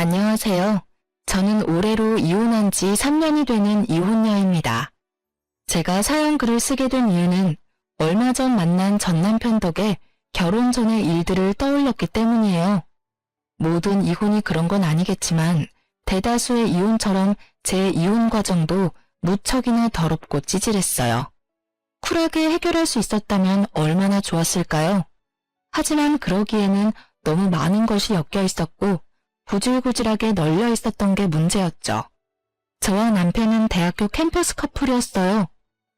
안녕하세요. 저는 올해로 이혼한 지 3년이 되는 이혼녀입니다. 제가 사연 글을 쓰게 된 이유는 얼마 전 만난 전 남편 덕에 결혼 전의 일들을 떠올렸기 때문이에요. 모든 이혼이 그런 건 아니겠지만 대다수의 이혼처럼 제 이혼 과정도 무척이나 더럽고 찌질했어요. 쿨하게 해결할 수 있었다면 얼마나 좋았을까요? 하지만 그러기에는 너무 많은 것이 엮여 있었고 구질구질하게 널려 있었던 게 문제였죠. 저와 남편은 대학교 캠퍼스 커플이었어요.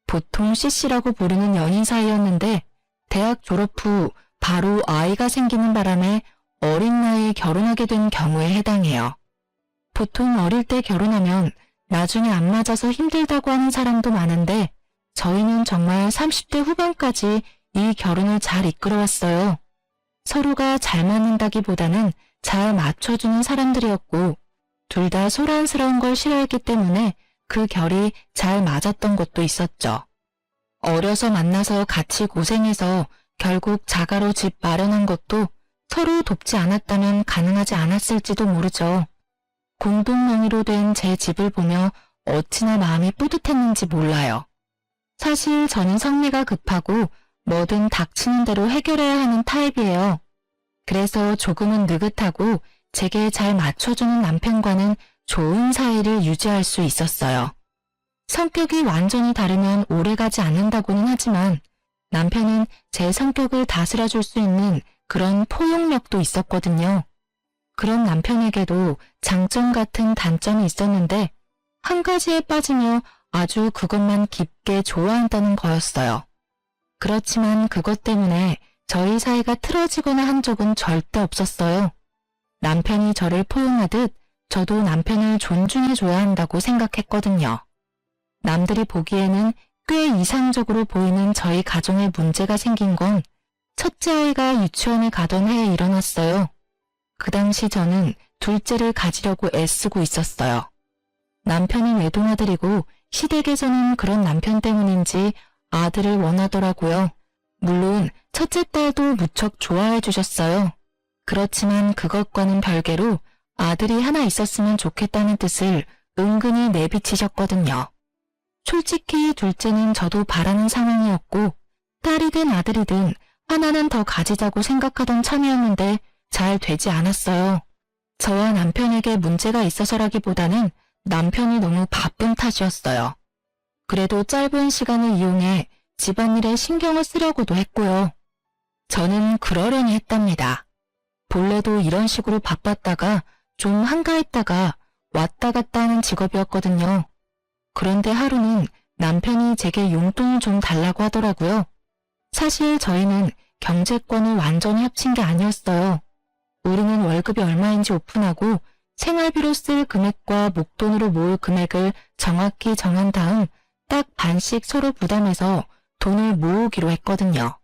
보통 CC라고 부르는 연인 사이였는데 대학 졸업 후 바로 아이가 생기는 바람에 어린 나이에 결혼하게 된 경우에 해당해요. 보통 어릴 때 결혼하면 나중에 안 맞아서 힘들다고 하는 사람도 많은데 저희는 정말 30대 후반까지 이 결혼을 잘 이끌어왔어요. 서로가 잘 맞는다기보다는 잘 맞춰주는 사람들이었고 둘 다 소란스러운 걸 싫어했기 때문에 그 결이 잘 맞았던 것도 있었죠. 어려서 만나서 같이 고생해서 결국 자가로 집 마련한 것도 서로 돕지 않았다면 가능하지 않았을지도 모르죠. 공동 명의로 된 제 집을 보며 어찌나 마음이 뿌듯했는지 몰라요. 사실 저는 성미가 급하고 뭐든 닥치는 대로 해결해야 하는 타입이에요. 그래서 조금은 느긋하고 제게 잘 맞춰주는 남편과는 좋은 사이를 유지할 수 있었어요. 성격이 완전히 다르면 오래가지 않는다고는 하지만 남편은 제 성격을 다스려줄 수 있는 그런 포용력도 있었거든요. 그런 남편에게도 장점 같은 단점이 있었는데 한 가지에 빠지며 아주 그것만 깊게 좋아한다는 거였어요. 그렇지만 그것 때문에 저희 사이가 틀어지거나 한 적은 절대 없었어요. 남편이 저를 포용하듯 저도 남편을 존중해줘야 한다고 생각했거든요. 남들이 보기에는 꽤 이상적으로 보이는 저희 가정에 문제가 생긴 건 첫째 아이가 유치원에 가던 해에 일어났어요. 그 당시 저는 둘째를 가지려고 애쓰고 있었어요. 남편이 외동아들이고 시댁에서는 그런 남편 때문인지 아들을 원하더라고요. 물론 첫째 딸도 무척 좋아해 주셨어요. 그렇지만 그것과는 별개로 아들이 하나 있었으면 좋겠다는 뜻을 은근히 내비치셨거든요. 솔직히 둘째는 저도 바라는 상황이었고 딸이든 아들이든 하나는 더 가지자고 생각하던 참이었는데 잘 되지 않았어요. 저와 남편에게 문제가 있어서라기보다는 남편이 너무 바쁜 탓이었어요. 그래도 짧은 시간을 이용해 집안일에 신경을 쓰려고도 했고요. 저는 그러려니 했답니다. 본래도 이런 식으로 바빴다가 좀 한가했다가 왔다 갔다 하는 직업이었거든요. 그런데 하루는 남편이 제게 용돈을 좀 달라고 하더라고요. 사실 저희는 경제권을 완전히 합친 게 아니었어요. 우리는 월급이 얼마인지 오픈하고 생활비로 쓸 금액과 목돈으로 모을 금액을 정확히 정한 다음 딱 반씩 서로 부담해서 돈을 모으기로 했거든요.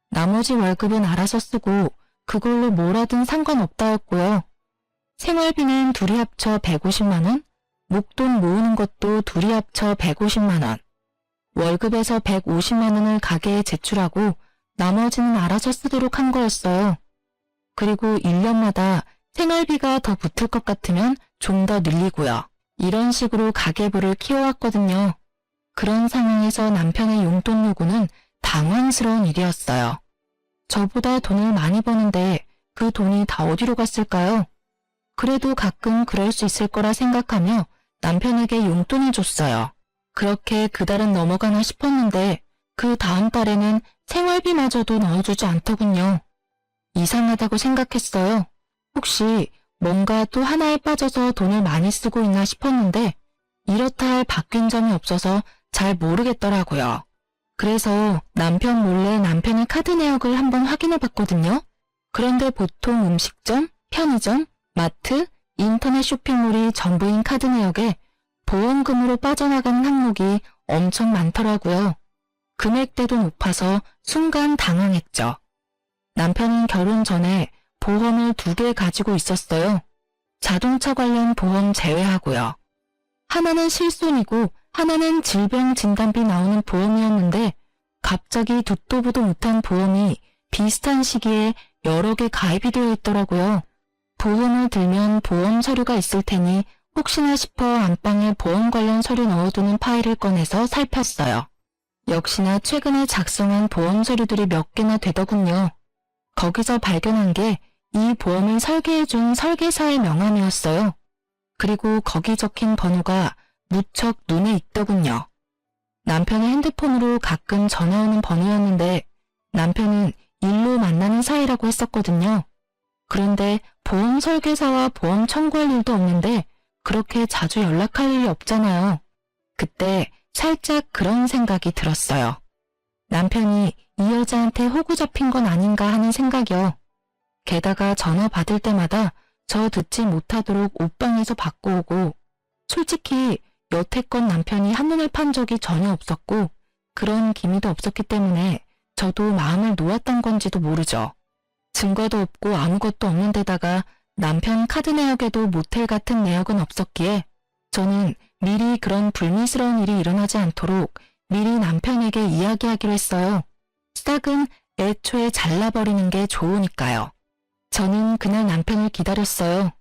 나머지 월급은 알아서 쓰고 그걸로 뭘 하든 상관없다였고요. 생활비는 둘이 합쳐 150만 원, 목돈 모으는 것도 둘이 합쳐 150만 원, 월급에서 150만 원을 가게에 제출하고 나머지는 알아서 쓰도록 한 거였어요. 그리고 1년마다 생활비가 더 붙을 것 같으면 좀 더 늘리고요. 이런 식으로 가계부를 키워왔거든요. 그런 상황에서 남편의 용돈 요구는 당황스러운 일이었어요. 저보다 돈을 많이 버는데 그 돈이 다 어디로 갔을까요? 그래도 가끔 그럴 수 있을 거라 생각하며 남편에게 용돈을 줬어요. 그렇게 그달은 넘어가나 싶었는데 그 다음 달에는 생활비마저도 넣어주지 않더군요. 이상하다고 생각했어요. 혹시 뭔가 또 하나에 빠져서 돈을 많이 쓰고 있나 싶었는데 이렇다 할 바뀐 점이 없어서 잘 모르겠더라고요. 그래서 남편 몰래 남편의 카드 내역을 한번 확인해 봤거든요. 그런데 보통 음식점, 편의점, 마트, 인터넷 쇼핑몰이 전부인 카드 내역에 보험금으로 빠져나가는 항목이 엄청 많더라고요. 금액대도 높아서 순간 당황했죠. 남편은 결혼 전에 보험을 2개 가지고 있었어요. 자동차 관련 보험 제외하고요. 하나는 실손이고 하나는 질병진단비 나오는 보험이었는데 갑자기 듣도 보도 못한 보험이 비슷한 시기에 여러 개 가입이 되어 있더라고요. 보험을 들면 보험 서류가 있을 테니 혹시나 싶어 안방에 보험 관련 서류 넣어두는 파일을 꺼내서 살폈어요. 역시나 최근에 작성한 보험 서류들이 몇 개나 되더군요. 거기서 발견한 게 이 보험을 설계해준 설계사의 명함이었어요. 그리고 거기 적힌 번호가 무척 눈에 익더군요. 남편의 핸드폰으로 가끔 전화 오는 번호였는데 남편은 일로 만나는 사이라고 했었거든요. 그런데 보험 설계사와 보험 청구할 일도 없는데 그렇게 자주 연락할 일이 없잖아요. 그때 살짝 그런 생각이 들었어요. 남편이 이 여자한테 호구 잡힌 건 아닌가 하는 생각이요. 게다가 전화 받을 때마다 저 듣지 못하도록 옷방에서 받고 오고 솔직히 여태껏 남편이 한눈을 판 적이 전혀 없었고 그런 기미도 없었기 때문에 저도 마음을 놓았던 건지도 모르죠. 증거도 없고 아무것도 없는 데다가 남편 카드 내역에도 모텔 같은 내역은 없었기에 저는 미리 그런 불미스러운 일이 일어나지 않도록 미리 남편에게 이야기하기로 했어요. 싹은 애초에 잘라버리는 게 좋으니까요. 저는 그날 남편을 기다렸어요.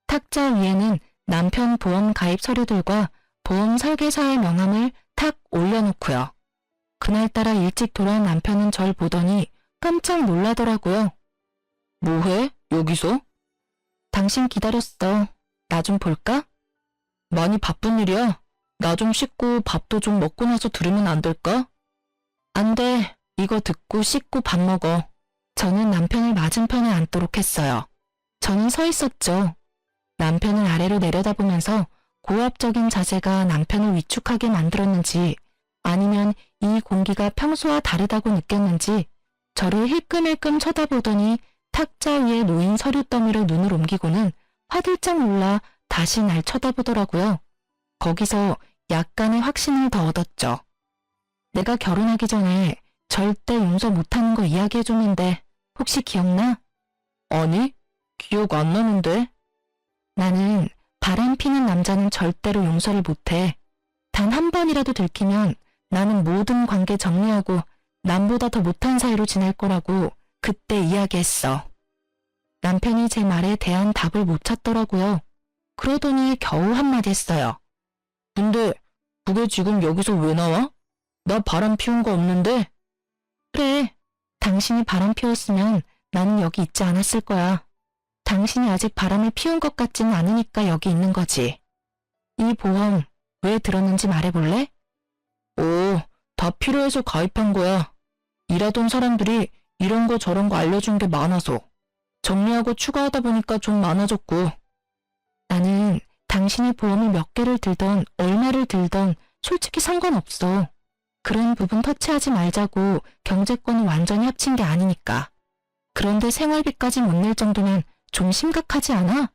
탁자 위에는 남편 보험 가입 서류들과 보험 설계사의 명함을 탁 올려놓고요. 그날따라 일찍 돌아온 남편은 절 보더니 깜짝 놀라더라고요. 뭐해? 여기서? 당신 기다렸어. 나 좀 볼까? 많이 바쁜 일이야. 나 좀 씻고 밥도 좀 먹고 나서 들으면 안 될까? 안 돼. 이거 듣고 씻고 밥 먹어. 저는 남편을 맞은편에 앉도록 했어요. 저는 서 있었죠. 남편을 아래로 내려다보면서 고압적인 자세가 남편을 위축하게 만들었는지 아니면 이 공기가 평소와 다르다고 느꼈는지 저를 힐끔힐끔 쳐다보더니 탁자 위에 놓인 서류 더미로 눈을 옮기고는 화들짝 놀라 다시 날 쳐다보더라고요. 거기서 약간의 확신을 더 얻었죠. 내가 결혼하기 전에 절대 용서 못하는 거 이야기해줬는데 혹시 기억나? 아니, 기억 안 나는데. 나는 바람 피는 남자는 절대로 용서를 못해. 단 한 번이라도 들키면 나는 모든 관계 정리하고 남보다 더 못한 사이로 지낼 거라고 그때 이야기했어. 남편이 제 말에 대한 답을 못 찾더라고요. 그러더니 겨우 한마디 했어요. 근데 그게 지금 여기서 왜 나와? 나 바람 피운 거 없는데? 그래, 당신이 바람 피웠으면 나는 여기 있지 않았을 거야. 당신이 아직 바람을 피운 것 같지는 않으니까 여기 있는 거지. 이 보험 왜 들었는지 말해볼래? 오, 다 필요해서 가입한 거야. 일하던 사람들이 이런 거 저런 거 알려준 게 많아서. 정리하고 추가하다 보니까 좀 많아졌고. 나는 당신이 보험을 몇 개를 들던 얼마를 들던 솔직히 상관없어. 그런 부분 터치하지 말자고 경제권을 완전히 합친 게 아니니까. 그런데 생활비까지 못 낼 정도면 좀 심각하지 않아?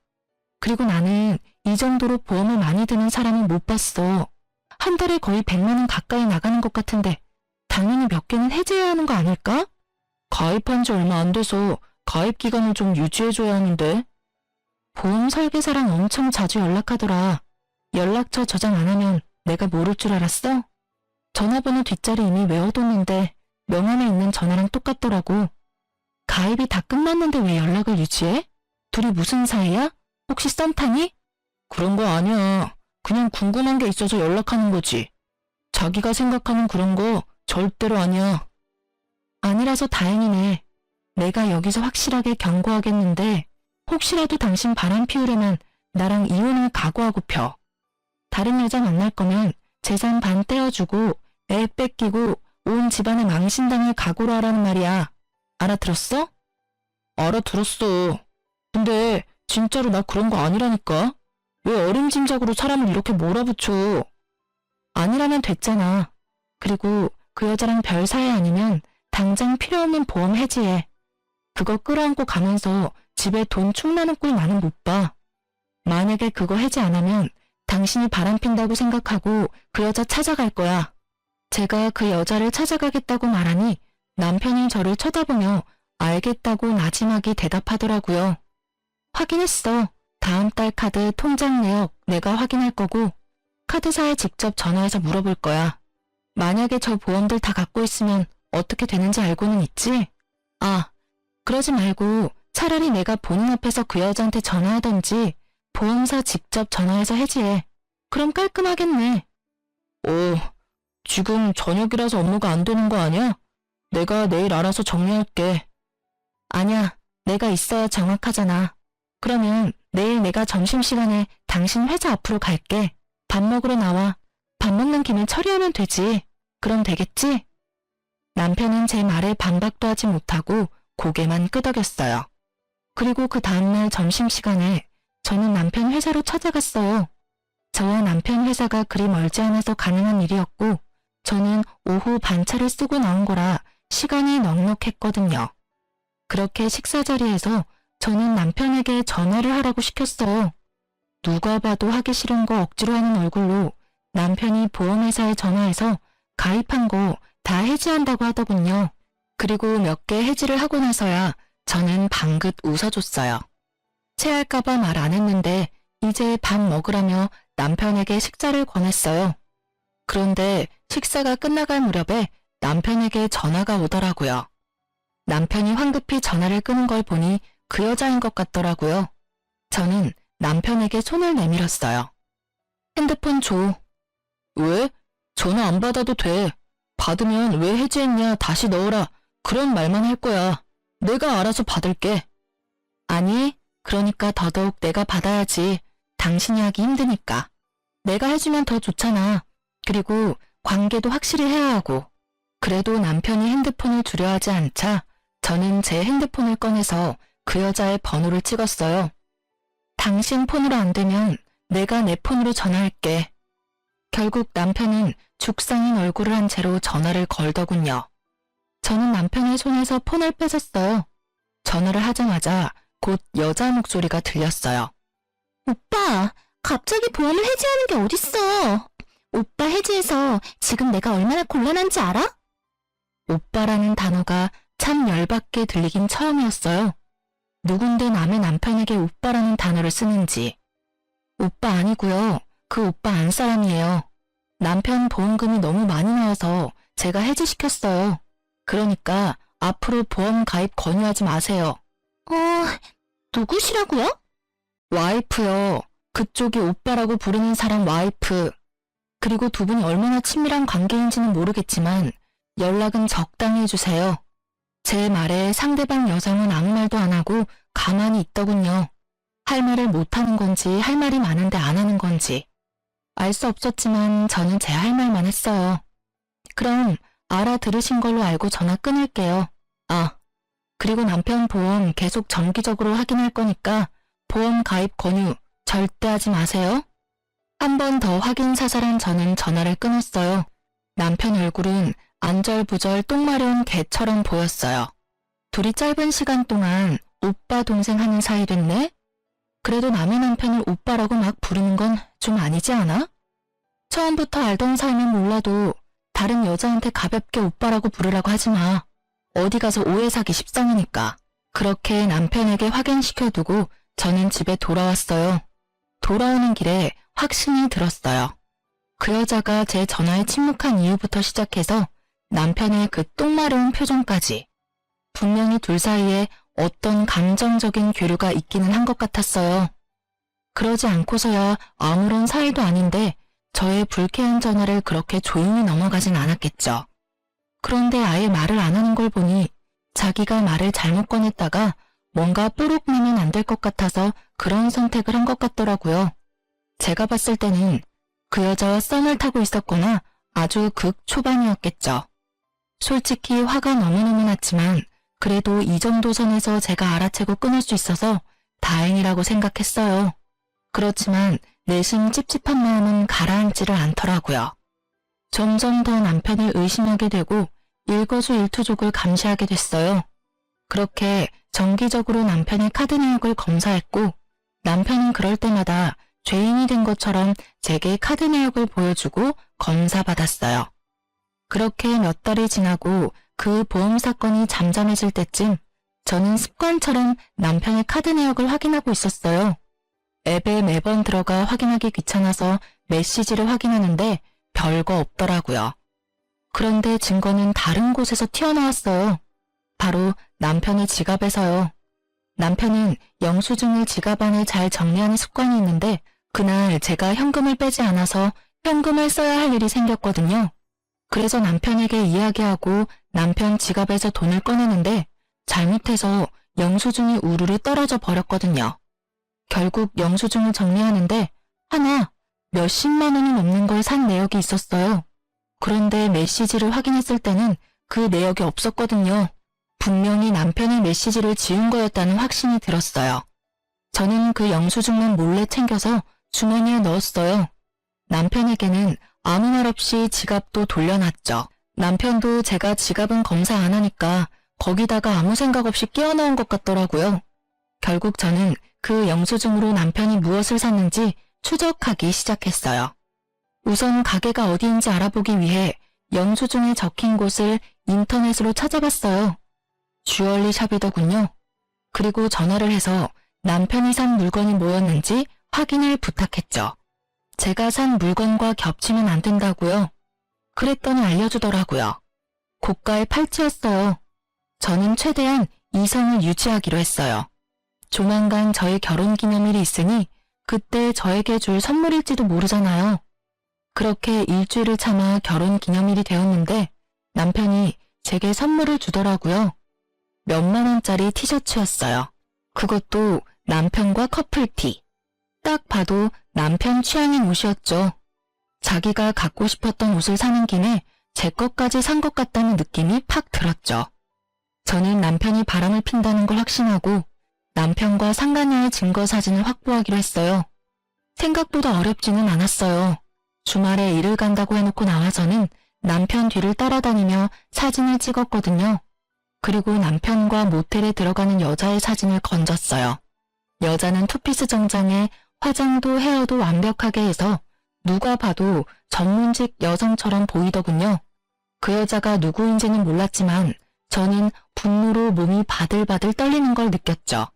그리고 나는 이 정도로 보험을 많이 드는 사람은 못 봤어. 한 달에 거의 100만 원 가까이 나가는 것 같은데 당연히 몇 개는 해지해야 하는 거 아닐까? 가입한 지 얼마 안 돼서 가입 기간을 좀 유지해줘야 하는데. 보험 설계사랑 엄청 자주 연락하더라. 연락처 저장 안 하면 내가 모를 줄 알았어? 전화번호 뒷자리 이미 외워뒀는데 명함에 있는 전화랑 똑같더라고. 가입이 다 끝났는데 왜 연락을 유지해? 둘이 무슨 사이야? 혹시 썸 타니? 그런 거 아니야. 그냥 궁금한 게 있어서 연락하는 거지. 자기가 생각하는 그런 거 절대로 아니야. 아니라서 다행이네. 내가 여기서 확실하게 경고하겠는데 혹시라도 당신 바람 피우려면 나랑 이혼을 각오하고 펴. 다른 여자 만날 거면 재산 반 떼어주고 애 뺏기고 온 집안에 망신당할 각오로 하라는 말이야. 알아들었어? 알아들었어. 근데 진짜로 나 그런 거 아니라니까. 왜 어림짐작으로 사람을 이렇게 몰아붙여. 아니라면 됐잖아. 그리고 그 여자랑 별 사이 아니면 당장 필요 없는 보험 해지해. 그거 끌어안고 가면서 집에 돈 축나는 꼴 나는 못 봐. 만약에 그거 해지 안 하면 당신이 바람핀다고 생각하고 그 여자 찾아갈 거야. 제가 그 여자를 찾아가겠다고 말하니 남편이 저를 쳐다보며 알겠다고 나지막이 대답하더라고요. 확인했어. 다음 달 카드 통장 내역 내가 확인할 거고 카드사에 직접 전화해서 물어볼 거야. 만약에 저 보험들 다 갖고 있으면 어떻게 되는지 알고는 있지? 아, 그러지 말고 차라리 내가 본인 앞에서 그 여자한테 전화하던지 보험사 직접 전화해서 해지해. 그럼 깔끔하겠네. 지금 저녁이라서 업무가 안 되는 거 아니야? 내가 내일 알아서 정리할게. 아니야, 내가 있어야 정확하잖아. 그러면 내일 내가 점심시간에 당신 회사 앞으로 갈게. 밥 먹으러 나와. 밥 먹는 김에 처리하면 되지. 그럼 되겠지? 남편은 제 말에 반박도 하지 못하고 고개만 끄덕였어요. 그리고 그 다음날 점심시간에 저는 남편 회사로 찾아갔어요. 저와 남편 회사가 그리 멀지 않아서 가능한 일이었고 저는 오후 반차를 쓰고 나온 거라 시간이 넉넉했거든요. 그렇게 식사 자리에서 저는 남편에게 전화를 하라고 시켰어요. 누가 봐도 하기 싫은 거 억지로 하는 얼굴로 남편이 보험회사에 전화해서 가입한 거 다 해지한다고 하더군요. 그리고 몇 개 해지를 하고 나서야 저는 방긋 웃어줬어요. 체할까봐 말 안 했는데 이제 밥 먹으라며 남편에게 식사를 권했어요. 그런데 식사가 끝나갈 무렵에 남편에게 전화가 오더라고요. 남편이 황급히 전화를 끄는 걸 보니 그 여자인 것 같더라고요. 저는 남편에게 손을 내밀었어요. 핸드폰 줘. 왜? 전화 안 받아도 돼. 받으면 왜 해지했냐 다시 넣어라. 그런 말만 할 거야. 내가 알아서 받을게. 아니, 그러니까 더더욱 내가 받아야지. 당신이 하기 힘드니까. 내가 해주면 더 좋잖아. 그리고 관계도 확실히 해야 하고. 그래도 남편이 핸드폰을 주려 하지 않자 저는 제 핸드폰을 꺼내서 그 여자의 번호를 찍었어요. 당신 폰으로 안 되면 내가 내 폰으로 전화할게. 결국 남편은 죽상인 얼굴을 한 채로 전화를 걸더군요. 저는 남편의 손에서 폰을 뺏었어요. 전화를 하자마자 곧 여자 목소리가 들렸어요. 오빠, 갑자기 보험을 해지하는 게 어딨어. 오빠 해지해서 지금 내가 얼마나 곤란한지 알아? 오빠라는 단어가 참 열받게 들리긴 처음이었어요. 누군데 남의 남편에게 오빠라는 단어를 쓰는지. 오빠 아니고요. 그 오빠 안 사람이에요. 남편 보험금이 너무 많이 나와서 제가 해지시켰어요. 그러니까 앞으로 보험 가입 권유하지 마세요. 누구시라고요? 와이프요. 그쪽이 오빠라고 부르는 사람 와이프. 그리고 두 분이 얼마나 친밀한 관계인지는 모르겠지만 연락은 적당히 해주세요. 제 말에 상대방 여성은 아무 말도 안 하고 가만히 있더군요. 할 말을 못하는 건지 할 말이 많은데 안 하는 건지. 알 수 없었지만 저는 제 할 말만 했어요. 그럼 알아들으신 걸로 알고 전화 끊을게요. 그리고 남편 보험 계속 정기적으로 확인할 거니까 보험 가입 권유 절대 하지 마세요. 한 번 더 확인 사살한 저는 전화를 끊었어요. 남편 얼굴은 안절부절 똥 마려운 개처럼 보였어요. 둘이 짧은 시간 동안 오빠 동생 하는 사이 됐네? 그래도 남의 남편을 오빠라고 막 부르는 건 좀 아니지 않아? 처음부터 알던 사이면 몰라도 다른 여자한테 가볍게 오빠라고 부르라고 하지 마. 어디 가서 오해 사기 십상이니까. 그렇게 남편에게 확인시켜두고 저는 집에 돌아왔어요. 돌아오는 길에 확신이 들었어요. 그 여자가 제 전화에 침묵한 이유부터 시작해서 남편의 그 똥마려운 표정까지. 분명히 둘 사이에 어떤 감정적인 교류가 있기는 한 것 같았어요. 그러지 않고서야 아무런 사이도 아닌데 저의 불쾌한 전화를 그렇게 조용히 넘어가진 않았겠죠. 그런데 아예 말을 안 하는 걸 보니 자기가 말을 잘못 꺼냈다가 뭔가 뽀록 나면 안 될 것 같아서 그런 선택을 한 것 같더라고요. 제가 봤을 때는 그 여자와 썸을 타고 있었거나 아주 극초반이었겠죠. 솔직히 화가 너무너무 났지만 그래도 이 정도 선에서 제가 알아채고 끊을 수 있어서 다행이라고 생각했어요. 그렇지만 내심 찝찝한 마음은 가라앉지를 않더라고요. 점점 더 남편을 의심하게 되고 일거수일투족을 감시하게 됐어요. 그렇게 정기적으로 남편의 카드 내역을 검사했고 남편은 그럴 때마다 죄인이 된 것처럼 제게 카드 내역을 보여주고 검사받았어요. 그렇게 몇 달이 지나고 그 보험 사건이 잠잠해질 때쯤 저는 습관처럼 남편의 카드 내역을 확인하고 있었어요. 앱에 매번 들어가 확인하기 귀찮아서 메시지를 확인하는데 별거 없더라고요. 그런데 증거는 다른 곳에서 튀어나왔어요. 바로 남편의 지갑에서요. 남편은 영수증을 지갑 안에 잘 정리하는 습관이 있는데 그날 제가 현금을 빼지 않아서 현금을 써야 할 일이 생겼거든요. 그래서 남편에게 이야기하고 남편 지갑에서 돈을 꺼내는데 잘못해서 영수증이 우르르 떨어져 버렸거든요. 결국 영수증을 정리하는데 하나 몇십만 원이 넘는 걸 산 내역이 있었어요. 그런데 메시지를 확인했을 때는 그 내역이 없었거든요. 분명히 남편이 메시지를 지운 거였다는 확신이 들었어요. 저는 그 영수증만 몰래 챙겨서 주머니에 넣었어요. 남편에게는 아무 말 없이 지갑도 돌려놨죠. 남편도 제가 지갑은 검사 안 하니까 거기다가 아무 생각 없이 끼워 넣은 것 같더라고요. 결국 저는 그 영수증으로 남편이 무엇을 샀는지 추적하기 시작했어요. 우선 가게가 어디인지 알아보기 위해 영수증에 적힌 곳을 인터넷으로 찾아봤어요. 주얼리 샵이더군요. 그리고 전화를 해서 남편이 산 물건이 뭐였는지 확인을 부탁했죠. 제가 산 물건과 겹치면 안 된다고요. 그랬더니 알려주더라고요. 고가의 팔찌였어요. 저는 최대한 이성을 유지하기로 했어요. 조만간 저의 결혼기념일이 있으니 그때 저에게 줄 선물일지도 모르잖아요. 그렇게 일주일을 참아 결혼기념일이 되었는데 남편이 제게 선물을 주더라고요. 몇만 원짜리 티셔츠였어요. 그것도 남편과 커플티. 딱 봐도 남편 취향인 옷이었죠. 자기가 갖고 싶었던 옷을 사는 김에 제 것까지 산 것 같다는 느낌이 팍 들었죠. 저는 남편이 바람을 핀다는 걸 확신하고 남편과 상간녀의 증거 사진을 확보하기로 했어요. 생각보다 어렵지는 않았어요. 주말에 일을 간다고 해놓고 나와서는 남편 뒤를 따라다니며 사진을 찍었거든요. 그리고 남편과 모텔에 들어가는 여자의 사진을 건졌어요. 여자는 투피스 정장에 화장도 헤어도 완벽하게 해서 누가 봐도 전문직 여성처럼 보이더군요. 그 여자가 누구인지는 몰랐지만 저는 분노로 몸이 바들바들 떨리는 걸 느꼈죠.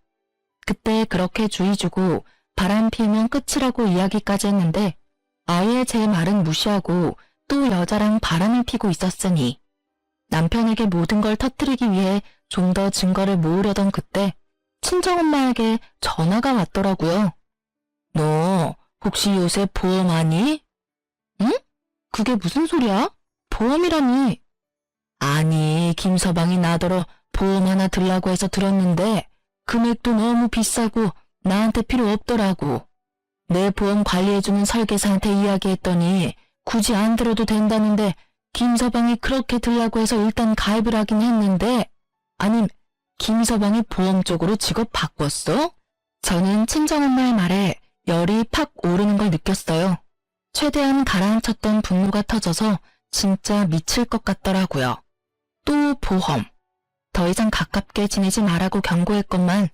그때 그렇게 주의 주고 바람 피우면 끝이라고 이야기까지 했는데 아예 제 말은 무시하고 또 여자랑 바람을 피고 있었으니 남편에게 모든 걸 터뜨리기 위해 좀 더 증거를 모으려던 그때 친정엄마에게 전화가 왔더라고요. 너 혹시 요새 보험하니? 응? 그게 무슨 소리야? 보험이라니. 아니, 김서방이 나더러 보험 하나 들라고 해서 들었는데 금액도 너무 비싸고 나한테 필요 없더라고. 내 보험 관리해주는 설계사한테 이야기했더니 굳이 안 들어도 된다는데 김서방이 그렇게 들라고 해서 일단 가입을 하긴 했는데 아님 김서방이 보험 쪽으로 직업 바꿨어? 저는 친정엄마의 말에 열이 팍 오르는 걸 느꼈어요. 최대한 가라앉혔던 분노가 터져서 진짜 미칠 것 같더라고요. 또 보험. 더 이상 가깝게 지내지 말라고 경고했건만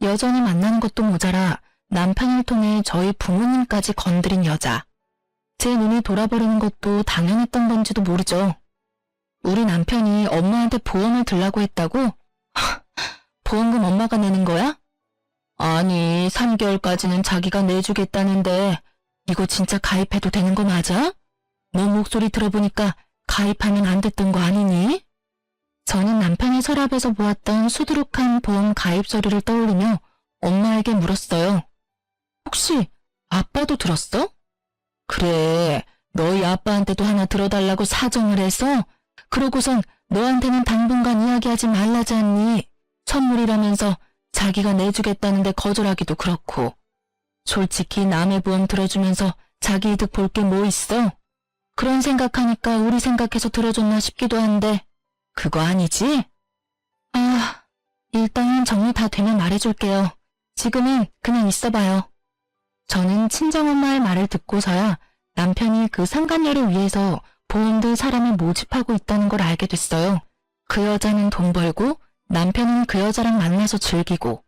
여전히 만나는 것도 모자라 남편을 통해 저희 부모님까지 건드린 여자. 제 눈이 돌아버리는 것도 당연했던 건지도 모르죠. 우리 남편이 엄마한테 보험을 들라고 했다고? 보험금 엄마가 내는 거야? 아니, 3개월까지는 자기가 내주겠다는데 이거 진짜 가입해도 되는 거 맞아? 너 목소리 들어보니까 가입하면 안 됐던 거 아니니? 저는 남편의 서랍에서 보았던 수두룩한 보험 가입 서류를 떠올리며 엄마에게 물었어요. 혹시 아빠도 들었어? 그래, 너희 아빠한테도 하나 들어달라고 사정을 해서 그러고선 너한테는 당분간 이야기하지 말라지 않니? 선물이라면서 자기가 내주겠다는데 거절하기도 그렇고. 솔직히 남의 보험 들어주면서 자기 이득 볼 게 뭐 있어? 그런 생각하니까 우리 생각해서 들어줬나 싶기도 한데 그거 아니지? 아, 일단 정리 다 되면 말해줄게요. 지금은 그냥 있어봐요. 저는 친정엄마의 말을 듣고서야 남편이 그 상간녀를 위해서 보험들 사람을 모집하고 있다는 걸 알게 됐어요. 그 여자는 돈 벌고 남편은 그 여자랑 만나서 즐기고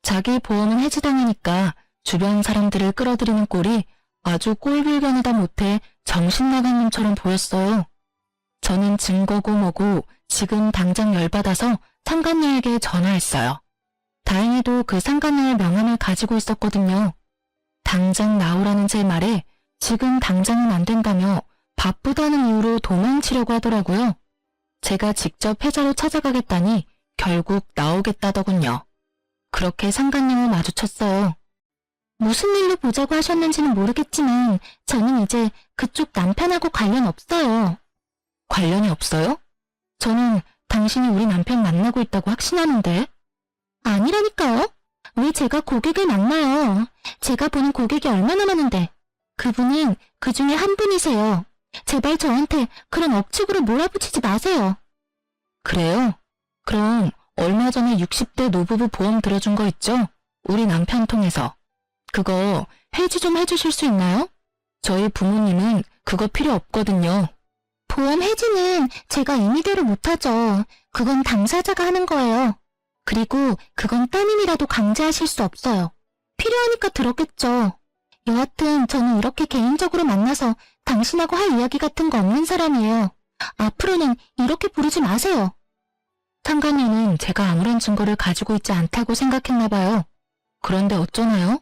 자기 보험은 해지당하니까 주변 사람들을 끌어들이는 꼴이 아주 꼴불견이다 못해 정신나간 놈처럼 보였어요. 저는 증거고 뭐고 지금 당장 열받아서 상간녀에게 전화했어요. 다행히도 그 상간녀의 명함을 가지고 있었거든요. 당장 나오라는 제 말에 지금 당장은 안 된다며 바쁘다는 이유로 도망치려고 하더라고요. 제가 직접 회사로 찾아가겠다니 결국 나오겠다더군요. 그렇게 상간녀를 마주쳤어요. 무슨 일로 보자고 하셨는지는 모르겠지만 저는 이제 그쪽 남편하고 관련 없어요. 관련이 없어요? 저는 당신이 우리 남편 만나고 있다고 확신하는데. 아니라니까요. 왜 제가 고객을 만나요? 제가 보는 고객이 얼마나 많은데. 그분은 그 중에 한 분이세요. 제발 저한테 그런 억측으로 몰아붙이지 마세요. 그래요? 그럼 얼마 전에 60대 노부부 보험 들어준 거 있죠? 우리 남편 통해서. 그거 해지 좀 해주실 수 있나요? 저희 부모님은 그거 필요 없거든요. 보험 해지는 제가 임의대로 못하죠. 그건 당사자가 하는 거예요. 그리고 그건 따님이라도 강제하실 수 없어요. 필요하니까 들었겠죠. 여하튼 저는 이렇게 개인적으로 만나서 당신하고 할 이야기 같은 거 없는 사람이에요. 앞으로는 이렇게 부르지 마세요. 상간녀는 제가 아무런 증거를 가지고 있지 않다고 생각했나 봐요. 그런데 어쩌나요?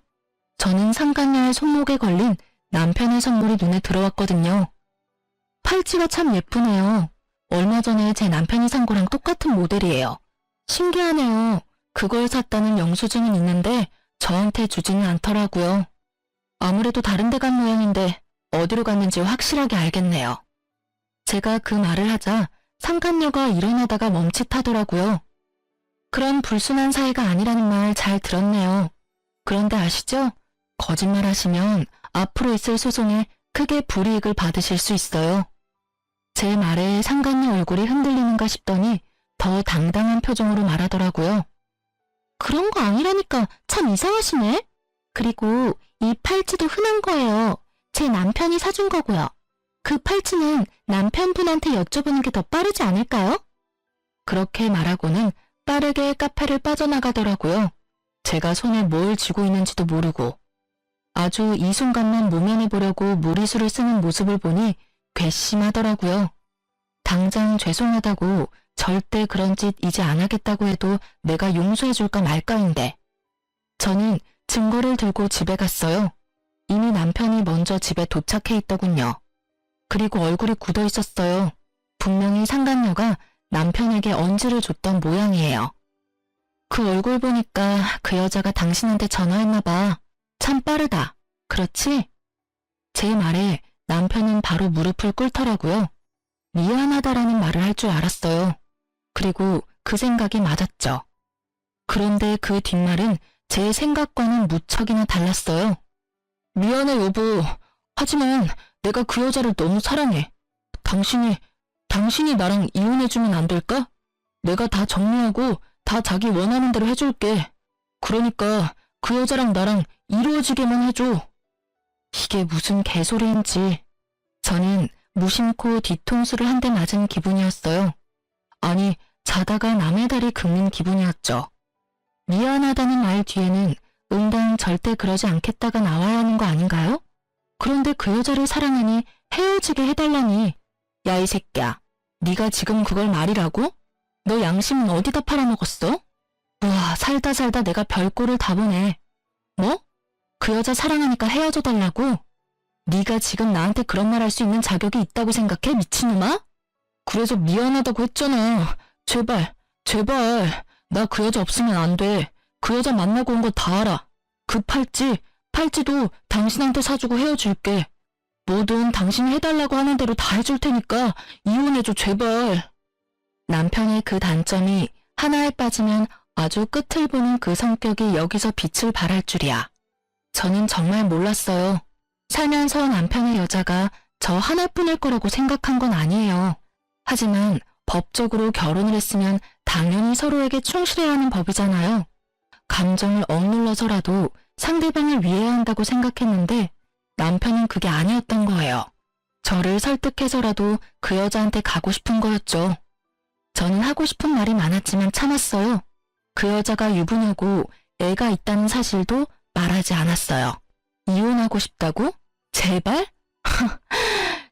저는 상간녀의 손목에 걸린 남편의 선물이 눈에 들어왔거든요. 팔찌가 참 예쁘네요. 얼마 전에 제 남편이 산 거랑 똑같은 모델이에요. 신기하네요. 그걸 샀다는 영수증은 있는데 저한테 주지는 않더라고요. 아무래도 다른 데 간 모양인데 어디로 갔는지 확실하게 알겠네요. 제가 그 말을 하자 상간녀가 일어나다가 멈칫하더라고요. 그런 불순한 사이가 아니라는 말 잘 들었네요. 그런데 아시죠? 거짓말 하시면 앞으로 있을 소송에 크게 불이익을 받으실 수 있어요. 제 말에 상간녀 얼굴이 흔들리는가 싶더니 더 당당한 표정으로 말하더라고요. 그런 거 아니라니까 참 이상하시네. 그리고 이 팔찌도 흔한 거예요. 제 남편이 사준 거고요. 그 팔찌는 남편분한테 여쭤보는 게 더 빠르지 않을까요? 그렇게 말하고는 빠르게 카페를 빠져나가더라고요. 제가 손에 뭘 쥐고 있는지도 모르고. 아주 이 순간만 모면해보려고 무리수를 쓰는 모습을 보니 괘씸하더라고요. 당장 죄송하다고 절대 그런 짓 이제 안 하겠다고 해도 내가 용서해줄까 말까인데. 저는 증거를 들고 집에 갔어요. 이미 남편이 먼저 집에 도착해 있더군요. 그리고 얼굴이 굳어 있었어요. 분명히 상간녀가 남편에게 언지를 줬던 모양이에요. 그 얼굴 보니까 그 여자가 당신한테 전화했나 봐. 참 빠르다. 그렇지? 제 말에 남편은 바로 무릎을 꿇더라고요. 미안하다라는 말을 할 줄 알았어요. 그리고 그 생각이 맞았죠. 그런데 그 뒷말은 제 생각과는 무척이나 달랐어요. 미안해 여보. 하지만 내가 그 여자를 너무 사랑해. 당신이 나랑 이혼해주면 안 될까? 내가 다 정리하고 다 자기 원하는 대로 해줄게. 그러니까 그 여자랑 나랑 이루어지게만 해줘. 이게 무슨 개소리인지. 저는 무심코 뒤통수를 한 대 맞은 기분이었어요. 아니, 자다가 남의 다리 긁는 기분이었죠. 미안하다는 말 뒤에는 응당 절대 그러지 않겠다가 나와야 하는 거 아닌가요? 그런데 그 여자를 사랑하니 헤어지게 해달라니. 야, 이 새끼야. 네가 지금 그걸 말이라고? 너 양심은 어디다 팔아먹었어? 우와, 살다 내가 별꼴을 다 보네. 뭐? 그 여자 사랑하니까 헤어져 달라고? 네가 지금 나한테 그런 말 할 수 있는 자격이 있다고 생각해, 미친놈아? 그래서 미안하다고 했잖아. 제발. 나 그 여자 없으면 안 돼. 그 여자 만나고 온 거 다 알아. 그 팔찌도 당신한테 사주고 헤어질게. 뭐든 당신이 해달라고 하는 대로 다 해줄 테니까 이혼해줘, 제발. 남편의 그 단점이 하나에 빠지면 아주 끝을 보는 그 성격이 여기서 빛을 발할 줄이야. 저는 정말 몰랐어요. 살면서 남편의 여자가 저 하나뿐일 거라고 생각한 건 아니에요. 하지만 법적으로 결혼을 했으면 당연히 서로에게 충실해야 하는 법이잖아요. 감정을 억눌러서라도 상대방을 위해야 한다고 생각했는데 남편은 그게 아니었던 거예요. 저를 설득해서라도 그 여자한테 가고 싶은 거였죠. 저는 하고 싶은 말이 많았지만 참았어요. 그 여자가 유부녀고 애가 있다는 사실도 말하지 않았어요. 이혼하고 싶다고? 제발?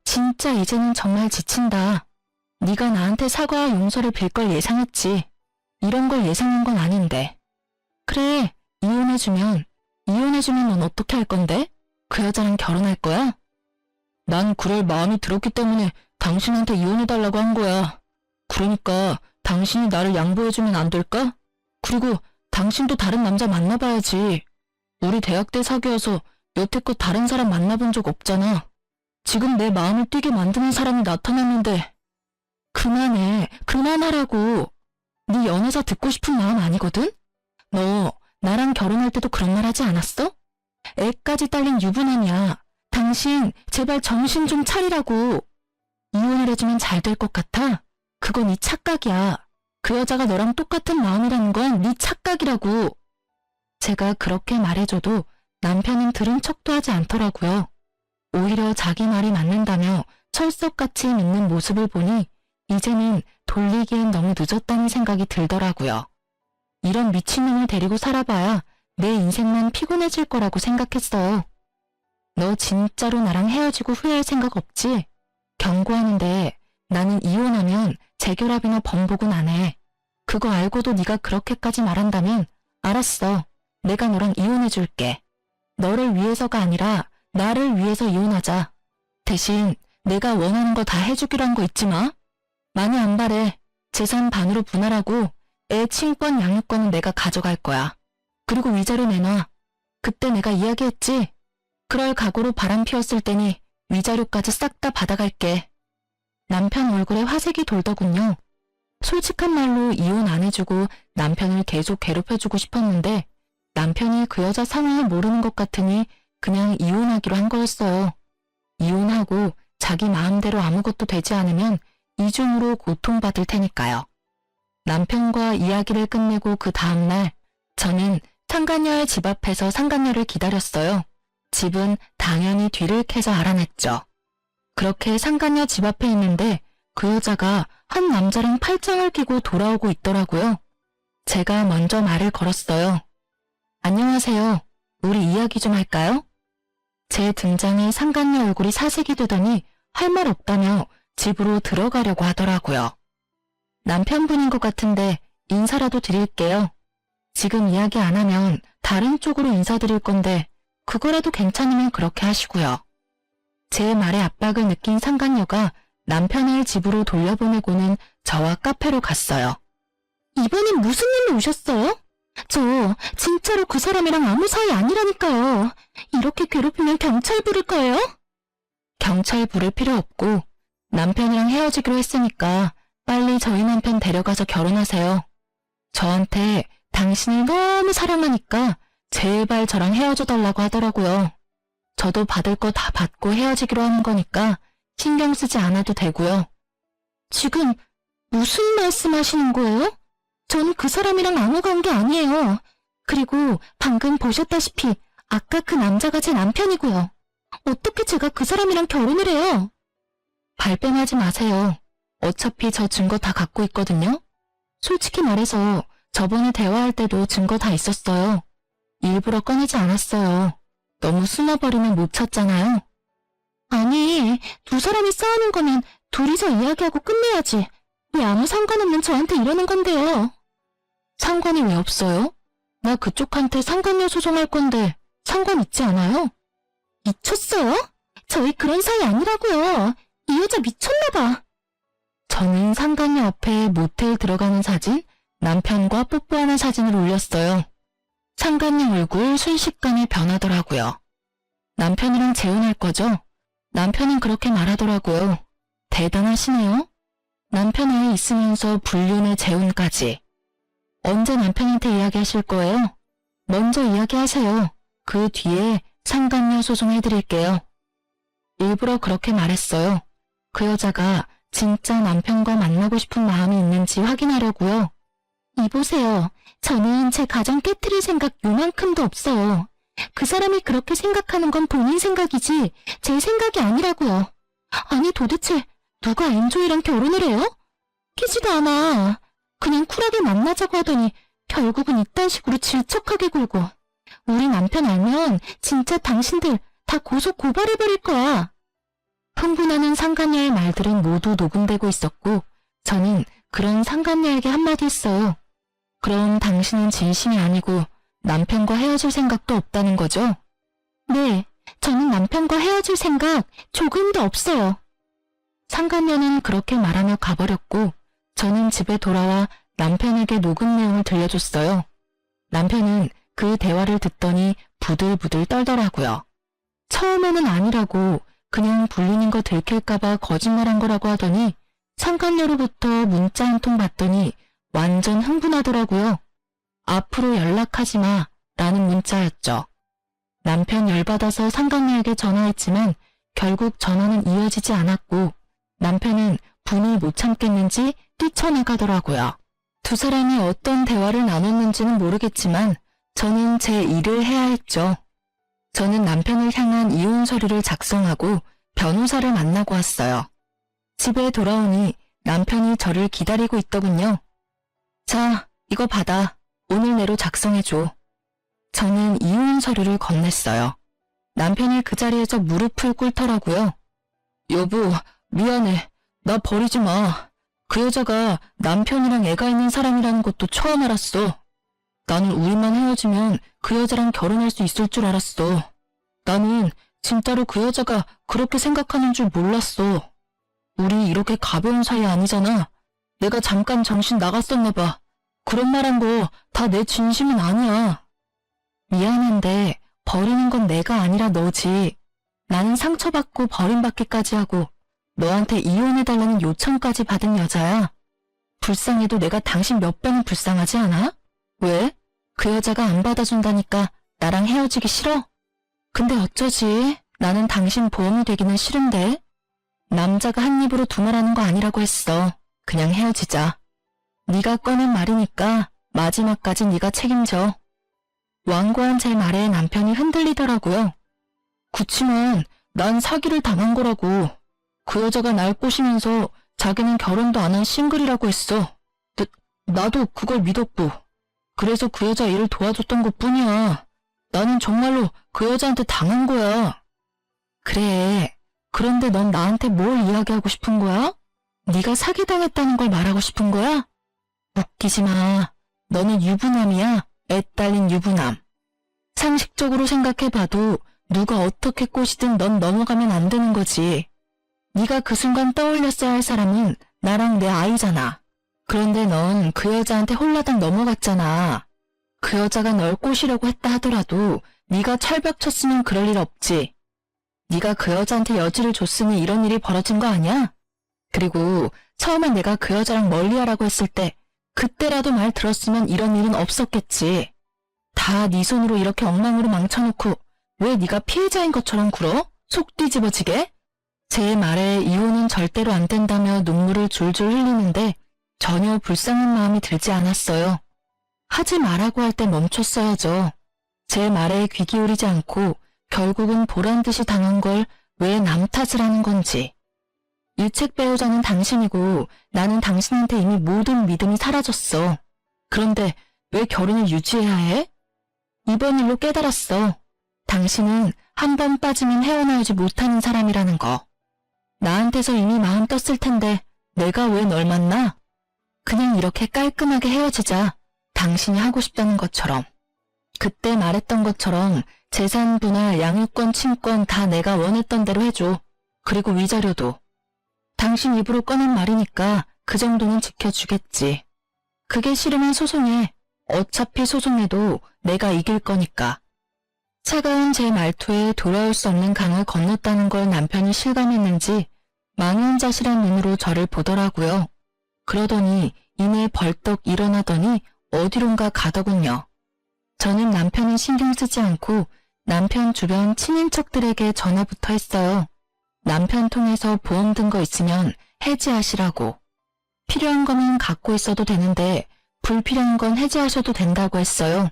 진짜 이제는 정말 지친다. 네가 나한테 사과와 용서를 빌 걸 예상했지. 이런 걸 예상한 건 아닌데. 그래, 이혼해주면 넌 어떻게 할 건데? 그 여자랑 결혼할 거야? 난 그럴 마음이 들었기 때문에 당신한테 이혼해달라고 한 거야. 그러니까 당신이 나를 양보해주면 안 될까? 그리고 당신도 다른 남자 만나봐야지. 우리 대학 때 사귀어서 여태껏 다른 사람 만나본 적 없잖아. 지금 내 마음을 뛰게 만드는 사람이 나타났는데. 그만해. 그만하라고. 네 연애사 듣고 싶은 마음 아니거든? 너 나랑 결혼할 때도 그런 말 하지 않았어? 애까지 딸린 유부남이야. 당신 제발 정신 좀 차리라고. 이혼을 해주면 잘 될 것 같아? 그건 네 착각이야. 그 여자가 너랑 똑같은 마음이라는 건 네 착각이라고. 제가 그렇게 말해줘도 남편은 들은 척도 하지 않더라고요. 오히려 자기 말이 맞는다며 철석같이 믿는 모습을 보니 이제는 돌리기엔 너무 늦었다는 생각이 들더라고요. 이런 미친놈을 데리고 살아봐야 내 인생만 피곤해질 거라고 생각했어요. 너 진짜로 나랑 헤어지고 후회할 생각 없지? 경고하는데 나는 이혼하면 재결합이나 번복은 안 해. 그거 알고도 네가 그렇게까지 말한다면 알았어. 내가 너랑 이혼해줄게. 너를 위해서가 아니라 나를 위해서 이혼하자. 대신 내가 원하는 거 다 해주기로 한 거 잊지 마. 많이 안 바래. 재산 반으로 분할하고 애 친권 양육권은 내가 가져갈 거야. 그리고 위자료 내놔. 그때 내가 이야기했지? 그럴 각오로 바람 피웠을 테니 위자료까지 싹 다 받아갈게. 남편 얼굴에 화색이 돌더군요. 솔직한 말로 이혼 안 해주고 남편을 계속 괴롭혀주고 싶었는데 남편이 그 여자 상황을 모르는 것 같으니 그냥 이혼하기로 한 거였어요. 이혼하고 자기 마음대로 아무것도 되지 않으면 이중으로 고통받을 테니까요. 남편과 이야기를 끝내고 그 다음날 저는 상간녀의 집 앞에서 상간녀를 기다렸어요. 집은 당연히 뒤를 캐서 알아냈죠. 그렇게 상간녀 집 앞에 있는데 그 여자가 한 남자랑 팔짱을 끼고 돌아오고 있더라고요. 제가 먼저 말을 걸었어요. 안녕하세요. 우리 이야기 좀 할까요? 제 등장에 상간녀 얼굴이 사색이 되더니 할 말 없다며 집으로 들어가려고 하더라고요. 남편분인 것 같은데 인사라도 드릴게요. 지금 이야기 안 하면 다른 쪽으로 인사드릴 건데 그거라도 괜찮으면 그렇게 하시고요. 제 말에 압박을 느낀 상간녀가 남편을 집으로 돌려보내고는 저와 카페로 갔어요. 이번엔 무슨 일로 오셨어요? 저 진짜로 그 사람이랑 아무 사이 아니라니까요. 이렇게 괴롭히면 경찰 부를 거예요? 경찰 부를 필요 없고 남편이랑 헤어지기로 했으니까 빨리 저희 남편 데려가서 결혼하세요. 저한테 당신을 너무 사랑하니까 제발 저랑 헤어져 달라고 하더라고요. 저도 받을 거 다 받고 헤어지기로 하는 거니까 신경 쓰지 않아도 되고요. 지금 무슨 말씀하시는 거예요? 전 그 사람이랑 아무 관계 아니에요. 그리고 방금 보셨다시피 아까 그 남자가 제 남편이고요. 어떻게 제가 그 사람이랑 결혼을 해요? 발뺌하지 마세요. 어차피 저 증거 다 갖고 있거든요. 솔직히 말해서 저번에 대화할 때도 증거 다 있었어요. 일부러 꺼내지 않았어요. 너무 숨어버리면 못 찾잖아요. 아니, 두 사람이 싸우는 거면 둘이서 이야기하고 끝내야지. 왜 아무 상관없는 저한테 이러는 건데요? 상관이 왜 없어요? 나 그쪽한테 상간녀 소송할 건데 상관 있지 않아요? 미쳤어요? 저희 그런 사이 아니라고요. 이 여자 미쳤나봐. 저는 상간녀 앞에 모텔 들어가는 사진, 남편과 뽀뽀하는 사진을 올렸어요. 상간녀 얼굴 순식간에 변하더라고요. 남편이랑 재혼할 거죠? 남편은 그렇게 말하더라고요. 대단하시네요. 남편 아이 있으면서 불륜에 재혼까지. 언제 남편한테 이야기하실 거예요? 먼저 이야기하세요. 그 뒤에 상간녀 소송해드릴게요. 일부러 그렇게 말했어요. 그 여자가 진짜 남편과 만나고 싶은 마음이 있는지 확인하려고요. 이보세요. 저는 제 가정 깨트릴 생각 요만큼도 없어요. 그 사람이 그렇게 생각하는 건 본인 생각이지 제 생각이 아니라고요. 아니 도대체 누가 엔조이랑 결혼을 해요? 키지도 않아. 그냥 쿨하게 만나자고 하더니 결국은 이딴 식으로 질척하게 굴고. 우리 남편 알면 진짜 당신들 다 고소 고발해버릴 거야. 흥분하는 상간녀의 말들은 모두 녹음되고 있었고 저는 그런 상간녀에게 한마디 했어요. 그럼 당신은 진심이 아니고 남편과 헤어질 생각도 없다는 거죠? 네, 저는 남편과 헤어질 생각 조금도 없어요. 상간녀는 그렇게 말하며 가버렸고 저는 집에 돌아와 남편에게 녹음 내용을 들려줬어요. 남편은 그 대화를 듣더니 부들부들 떨더라고요. 처음에는 아니라고 그냥 불리는 거 들킬까봐 거짓말한 거라고 하더니 상간녀로부터 문자 한 통 받더니 완전 흥분하더라고요. 앞으로 연락하지 마 라는 문자였죠. 남편 열받아서 상간녀에게 전화했지만 결국 전화는 이어지지 않았고 남편은 분이 못 참겠는지 뛰쳐나가더라고요. 두 사람이 어떤 대화를 나눴는지는 모르겠지만 저는 제 일을 해야 했죠. 저는 남편을 향한 이혼 서류를 작성하고 변호사를 만나고 왔어요. 집에 돌아오니 남편이 저를 기다리고 있더군요. 자, 이거 받아. 오늘 내로 작성해줘. 저는 이혼 서류를 건넸어요. 남편이 그 자리에서 무릎을 꿇더라고요. 여보, 미안해. 나 버리지 마. 그 여자가 남편이랑 애가 있는 사람이라는 것도 처음 알았어. 나는 우리만 헤어지면 그 여자랑 결혼할 수 있을 줄 알았어. 나는 진짜로 그 여자가 그렇게 생각하는 줄 몰랐어. 우리 이렇게 가벼운 사이 아니잖아. 내가 잠깐 정신 나갔었나 봐. 그런 말한 거 다 내 진심은 아니야. 미안한데 버리는 건 내가 아니라 너지. 나는 상처받고 버림받기까지 하고 너한테 이혼해달라는 요청까지 받은 여자야. 불쌍해도 내가 당신 몇 배는 불쌍하지 않아? 왜? 그 여자가 안 받아준다니까 나랑 헤어지기 싫어? 근데 어쩌지? 나는 당신 보험이 되기는 싫은데. 남자가 한 입으로 두 말하는 거 아니라고 했어. 그냥 헤어지자. 네가 꺼낸 말이니까 마지막까지 네가 책임져. 완고한 제 말에 남편이 흔들리더라고요. 그치만 난 사기를 당한 거라고. 그 여자가 날 꼬시면서 자기는 결혼도 안 한 싱글이라고 했어. 나도 그걸 믿었고. 그래서 그 여자 일을 도와줬던 것뿐이야. 나는 정말로 그 여자한테 당한 거야. 그래. 그런데 넌 나한테 뭘 이야기하고 싶은 거야? 네가 사기당했다는 걸 말하고 싶은 거야? 웃기지 마. 너는 유부남이야. 애 딸린 유부남. 상식적으로 생각해봐도 누가 어떻게 꼬시든 넌 넘어가면 안 되는 거지. 네가 그 순간 떠올렸어야 할 사람은 나랑 내 아이잖아. 그런데 넌 그 여자한테 홀라당 넘어갔잖아. 그 여자가 널 꼬시려고 했다 하더라도 네가 철벽 쳤으면 그럴 일 없지. 네가 그 여자한테 여지를 줬으니 이런 일이 벌어진 거 아니야? 그리고 처음에 내가 그 여자랑 멀리하라고 했을 때 그때라도 말 들었으면 이런 일은 없었겠지. 다 네 손으로 이렇게 엉망으로 망쳐놓고 왜 네가 피해자인 것처럼 굴어? 속 뒤집어지게? 제 말에 이혼은 절대로 안 된다며 눈물을 줄줄 흘리는데 전혀 불쌍한 마음이 들지 않았어요. 하지 말라고 할 때 멈췄어야죠. 제 말에 귀 기울이지 않고 결국은 보란듯이 당한 걸 왜 남 탓을 하는 건지. 유책 배우자는 당신이고 나는 당신한테 이미 모든 믿음이 사라졌어. 그런데 왜 결혼을 유지해야 해? 이번 일로 깨달았어. 당신은 한 번 빠지면 헤어나오지 못하는 사람이라는 거. 나한테서 이미 마음 떴을 텐데 내가 왜 널 만나? 그냥 이렇게 깔끔하게 헤어지자. 당신이 하고 싶다는 것처럼. 그때 말했던 것처럼 재산 분할, 양육권, 친권 다 내가 원했던 대로 해줘. 그리고 위자료도. 당신 입으로 꺼낸 말이니까 그 정도는 지켜주겠지. 그게 싫으면 소송해. 어차피 소송해도 내가 이길 거니까. 차가운 제 말투에 돌아올 수 없는 강을 건넜다는 걸 남편이 실감했는지 망연자실한 눈으로 저를 보더라고요. 그러더니 이내 벌떡 일어나더니 어디론가 가더군요. 저는 남편은 신경 쓰지 않고 남편 주변 친인척들에게 전화부터 했어요. 남편 통해서 보험 든 거 있으면 해지하시라고. 필요한 거면 갖고 있어도 되는데 불필요한 건 해지하셔도 된다고 했어요.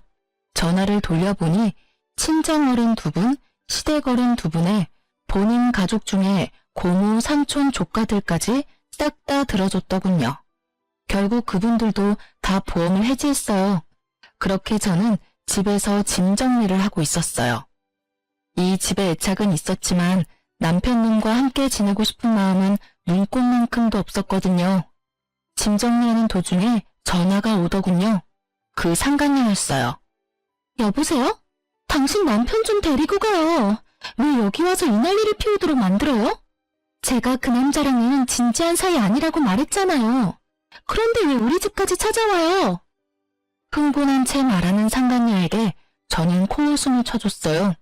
전화를 돌려보니 친정 어른 두 분, 시댁 어른 두 분에 본인 가족 중에 고모, 삼촌, 조카들까지 싹 다 들어줬더군요. 결국 그분들도 다 보험을 해지했어요. 그렇게 저는 집에서 짐 정리를 하고 있었어요. 이 집에 애착은 있었지만 남편놈과 함께 지내고 싶은 마음은 눈꽃만큼도 없었거든요. 짐 정리하는 도중에 전화가 오더군요. 그 상간녀였어요. 여보세요? 당신 남편 좀 데리고 가요. 왜 여기 와서 이 난리를 피우도록 만들어요? 제가 그 남자랑은 진지한 사이 아니라고 말했잖아요. 그런데 왜 우리 집까지 찾아와요? 흥분한 채 말하는 상간녀에게 저는 콧웃음을 쳐줬어요.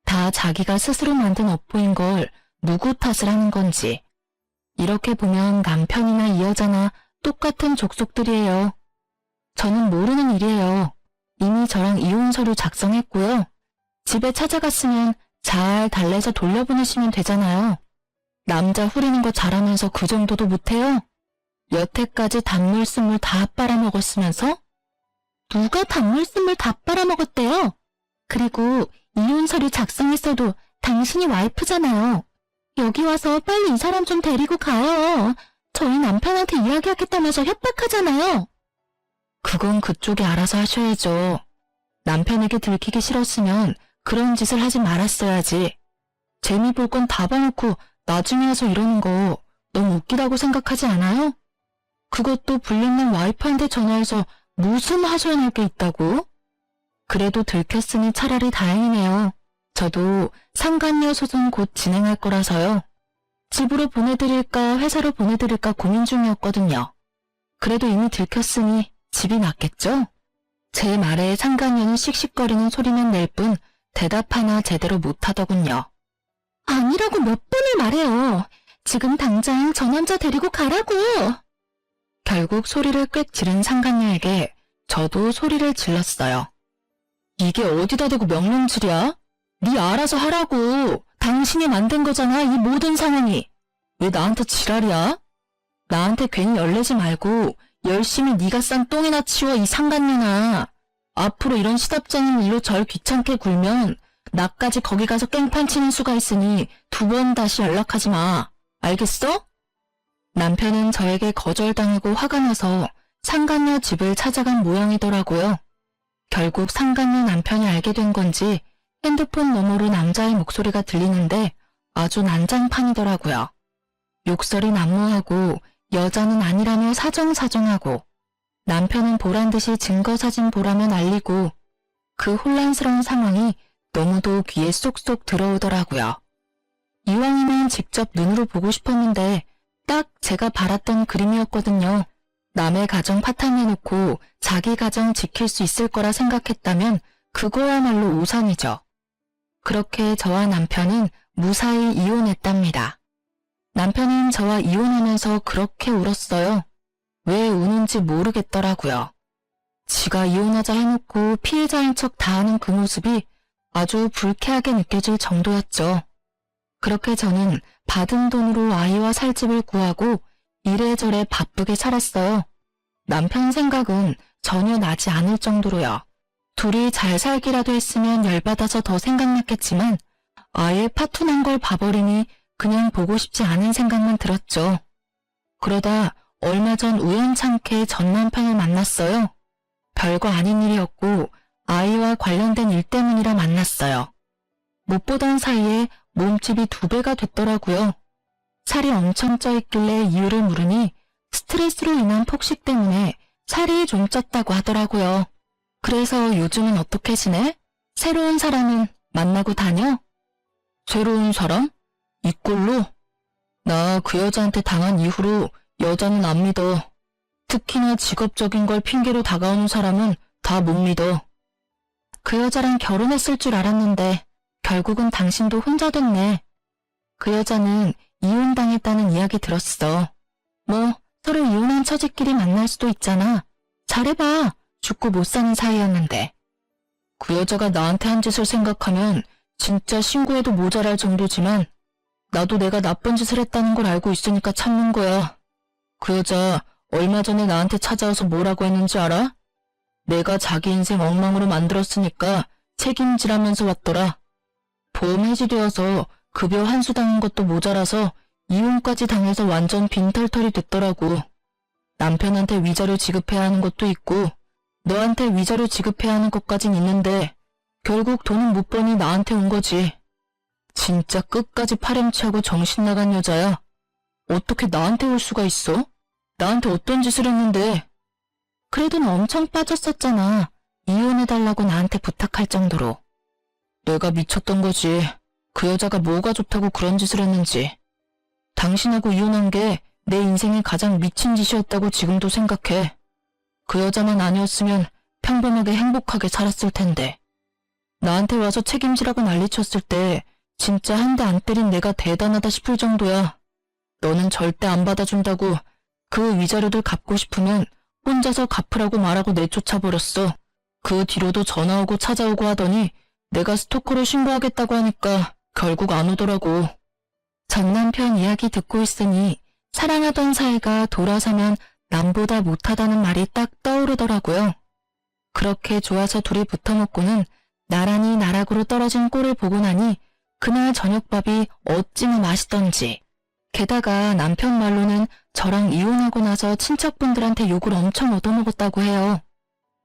다 자기가 스스로 만든 업보인 걸 누구 탓을 하는 건지. 이렇게 보면 남편이나 이 여자나 똑같은 족속들이에요. 저는 모르는 일이에요. 이미 저랑 이혼 서류 작성했고요. 집에 찾아갔으면 잘 달래서 돌려보내시면 되잖아요. 남자 후리는 거 잘하면서 그 정도도 못해요? 여태까지 단물순물 다 빨아먹었으면서? 누가 단물순물 다 빨아먹었대요? 그리고 이혼 서류 작성했어도 당신이 와이프잖아요. 여기 와서 빨리 이 사람 좀 데리고 가요. 저희 남편한테 이야기하겠다면서 협박하잖아요. 그건 그쪽이 알아서 하셔야죠. 남편에게 들키기 싫었으면 그런 짓을 하지 말았어야지. 재미 볼 건 다 봐놓고 나중에 와서 이러는 거 너무 웃기다고 생각하지 않아요? 그것도 불륜남 와이프한테 전화해서 무슨 하소연할 게 있다고? 그래도 들켰으니 차라리 다행이네요. 저도 상간녀 소송 곧 진행할 거라서요. 집으로 보내드릴까 회사로 보내드릴까 고민 중이었거든요. 그래도 이미 들켰으니 집이 낫겠죠? 제 말에 상간녀는 씩씩거리는 소리만 낼 뿐 대답 하나 제대로 못하더군요. 아니라고 몇 번을 말해요. 지금 당장 저 남자 데리고 가라고. 결국 소리를 꽥 지른 상간녀에게 저도 소리를 질렀어요. 이게 어디다 대고 명령질이야? 네 알아서 하라고. 당신이 만든 거잖아, 이 모든 상황이. 왜 나한테 지랄이야? 나한테 괜히 열내지 말고 열심히 네가 싼 똥이나 치워, 이 상간녀나. 앞으로 이런 시답잖은 일로 절 귀찮게 굴면 나까지 거기 가서 깽판 치는 수가 있으니 2번 다시 연락하지 마. 알겠어? 남편은 저에게 거절당하고 화가 나서 상간녀 집을 찾아간 모양이더라고요. 결국 상간녀 남편이 알게 된 건지 핸드폰 너머로 남자의 목소리가 들리는데 아주 난장판이더라고요. 욕설이 난무하고 여자는 아니라며 사정사정하고 남편은 보란듯이 증거사진 보라며 난리고 그 혼란스러운 상황이 너무도 귀에 쏙쏙 들어오더라고요. 이왕이면 직접 눈으로 보고 싶었는데 딱 제가 바랐던 그림이었거든요. 남의 가정 파탄내놓고 자기 가정 지킬 수 있을 거라 생각했다면 그거야말로 오산이죠. 그렇게 저와 남편은 무사히 이혼했답니다. 남편은 저와 이혼하면서 그렇게 울었어요. 왜 우는지 모르겠더라고요. 지가 이혼하자 해놓고 피해자인 척 다하는 그 모습이 아주 불쾌하게 느껴질 정도였죠. 그렇게 저는 받은 돈으로 아이와 살 집을 구하고 이래저래 바쁘게 살았어요. 남편 생각은 전혀 나지 않을 정도로요. 둘이 잘 살기라도 했으면 열받아서 더 생각났겠지만 아예 파토난 걸 봐버리니 그냥 보고 싶지 않은 생각만 들었죠. 그러다 얼마 전 우연찮게 전 남편을 만났어요. 별거 아닌 일이었고 아이와 관련된 일 때문이라 만났어요. 못 보던 사이에 몸집이 2배가 됐더라고요. 살이 엄청 쪄있길래 이유를 물으니 스트레스로 인한 폭식 때문에 살이 좀 쪘다고 하더라고요. 그래서 요즘은 어떻게 지내? 새로운 사람은 만나고 다녀? 새로운 사람? 이 꼴로? 나 그 여자한테 당한 이후로 여자는 안 믿어. 특히나 직업적인 걸 핑계로 다가오는 사람은 다 못 믿어. 그 여자랑 결혼했을 줄 알았는데 결국은 당신도 혼자 됐네. 그 여자는 이혼당했다는 이야기 들었어. 뭐 서로 이혼한 처지끼리 만날 수도 있잖아. 잘해봐. 죽고 못 사는 사이였는데. 그 여자가 나한테 한 짓을 생각하면 진짜 신고해도 모자랄 정도지만 나도 내가 나쁜 짓을 했다는 걸 알고 있으니까 참는 거야. 그 여자 얼마 전에 나한테 찾아와서 뭐라고 했는지 알아? 내가 자기 인생 엉망으로 만들었으니까 책임지라면서 왔더라. 보험 해지되어서 급여 환수 당한 것도 모자라서 이혼까지 당해서 완전 빈털털이 됐더라고. 남편한테 위자료 지급해야 하는 것도 있고 너한테 위자료 지급해야 하는 것까진 있는데 결국 돈은 못 버니 나한테 온 거지. 진짜 끝까지 파렴치하고 정신 나간 여자야. 어떻게 나한테 올 수가 있어? 나한테 어떤 짓을 했는데. 그래도 엄청 빠졌었잖아. 이혼해달라고 나한테 부탁할 정도로. 내가 미쳤던 거지. 그 여자가 뭐가 좋다고 그런 짓을 했는지. 당신하고 이혼한 게 내 인생에 가장 미친 짓이었다고 지금도 생각해. 그 여자만 아니었으면 평범하게 행복하게 살았을 텐데. 나한테 와서 책임지라고 난리쳤을 때 진짜 한 대 안 때린 내가 대단하다 싶을 정도야. 너는 절대 안 받아준다고 그 위자료들 갚고 싶으면 혼자서 갚으라고 말하고 내쫓아버렸어. 그 뒤로도 전화 오고 찾아오고 하더니 내가 스토커로 신고하겠다고 하니까 결국 안 오더라고. 전 남편 이야기 듣고 있으니 사랑하던 사이가 돌아서면 남보다 못하다는 말이 딱 떠오르더라고요. 그렇게 좋아서 둘이 붙어먹고는 나란히 나락으로 떨어진 꼴을 보고 나니 그날 저녁밥이 어찌나 맛있던지. 게다가 남편 말로는 저랑 이혼하고 나서 친척분들한테 욕을 엄청 얻어먹었다고 해요.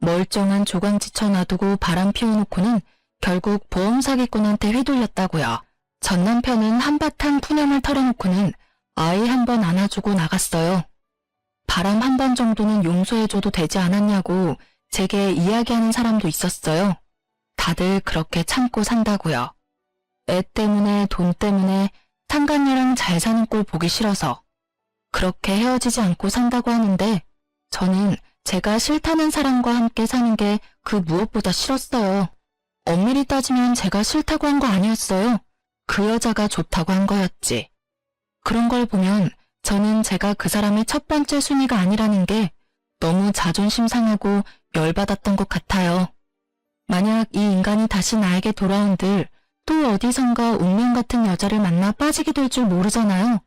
멀쩡한 조강지쳐 놔두고 바람 피워놓고는 결국 보험 사기꾼한테 휘둘렸다고요. 전 남편은 한바탕 푸념을 털어놓고는 아이 한 번 안아주고 나갔어요. 바람 한 번 정도는 용서해줘도 되지 않았냐고 제게 이야기하는 사람도 있었어요. 다들 그렇게 참고 산다고요. 애 때문에 돈 때문에 상간녀랑 잘 사는 꼴 보기 싫어서 그렇게 헤어지지 않고 산다고 하는데 저는 제가 싫다는 사람과 함께 사는 게 그 무엇보다 싫었어요. 엄밀히 따지면 제가 싫다고 한 거 아니었어요. 그 여자가 좋다고 한 거였지. 그런 걸 보면 저는 제가 그 사람의 첫 번째 순위가 아니라는 게 너무 자존심 상하고 열받았던 것 같아요. 만약 이 인간이 다시 나에게 돌아온들 또 어디선가 운명 같은 여자를 만나 빠지게 될 줄 모르잖아요.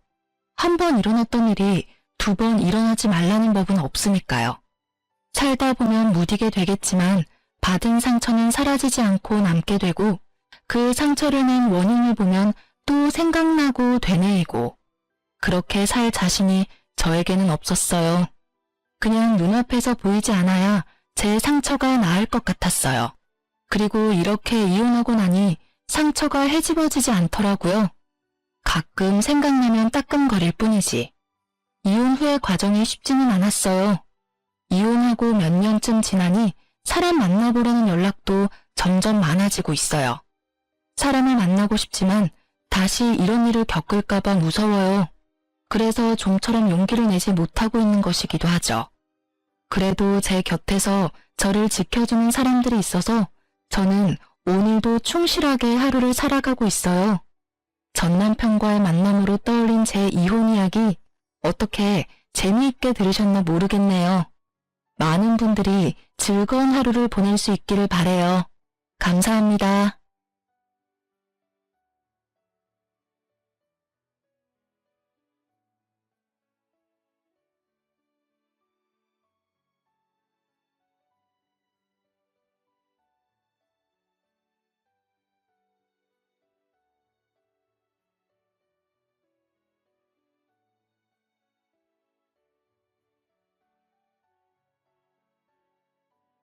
한 번 일어났던 일이 두 번 일어나지 말라는 법은 없으니까요. 살다 보면 무디게 되겠지만 받은 상처는 사라지지 않고 남게 되고 그 상처를 낸 원인을 보면 또 생각나고 되뇌이고 그렇게 살 자신이 저에게는 없었어요. 그냥 눈앞에서 보이지 않아야 제 상처가 나을 것 같았어요. 그리고 이렇게 이혼하고 나니 상처가 헤집어지지 않더라고요. 가끔 생각나면 따끔거릴 뿐이지. 이혼 후의 과정이 쉽지는 않았어요. 이혼하고 몇 년쯤 지나니 사람 만나보려는 연락도 점점 많아지고 있어요. 사람을 만나고 싶지만 다시 이런 일을 겪을까봐 무서워요. 그래서 좀처럼 용기를 내지 못하고 있는 것이기도 하죠. 그래도 제 곁에서 저를 지켜주는 사람들이 있어서 저는 오늘도 충실하게 하루를 살아가고 있어요. 전 남편과의 만남으로 떠올린 제 이혼 이야기 어떻게 재미있게 들으셨나 모르겠네요. 많은 분들이 즐거운 하루를 보낼 수 있기를 바라요. 감사합니다.